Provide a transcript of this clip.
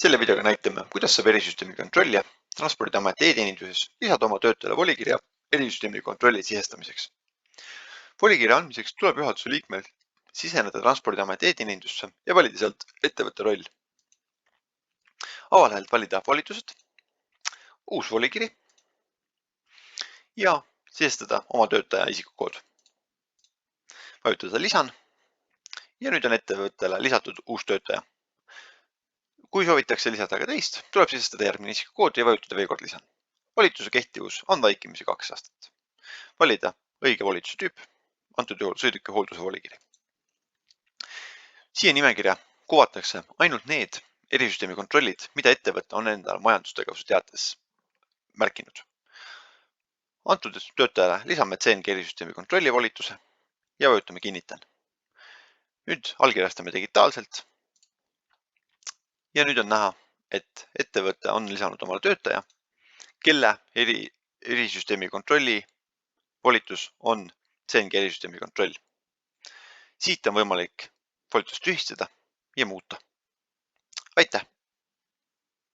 Selle videoga näitame, kuidas saab erisüsteemi kontrollija Transpordiameti e-teeninduses lisada oma töötajale volikirja erisüsteemi kontrolli sisestamiseks. Volikirja andmiseks tuleb juhatuse liikmel siseneda Transpordiameti e-teenindusse ja valida sealt ettevõtte roll. Avalehelt valida volitused, uus volikiri ja sisestada oma töötaja isikukood. Vajutada lisan ja nüüd on ettevõttele lisatud uus töötaja. Kui soovitakse lisada ka teist, tuleb sisestada järgmine isikukood ja vajutada veel kord lisan. Volituse kehtivus on vaikimisi 2 aastat. Valida õige volituse tüüp, antud juhul sõiduki hoolduse volikiri. Siia nimekirja kuvatakse ainult need erisüsteemi kontrollid, mida ettevõte on enda majandustegevuse teates märkinud. Antud töötajale lisame CNG erisüsteemi kontrolli volituse ja vajutame kinnitan. Nüüd allkirjastame digitaalselt. Ja nüüd on näha, et ettevõte on lisanud omale töötaja, kelle erisüsteemi kontrolli volitus on CNG erisüsteemi kontroll. Siit on võimalik volitust tühistada ja muuta. Aitäh!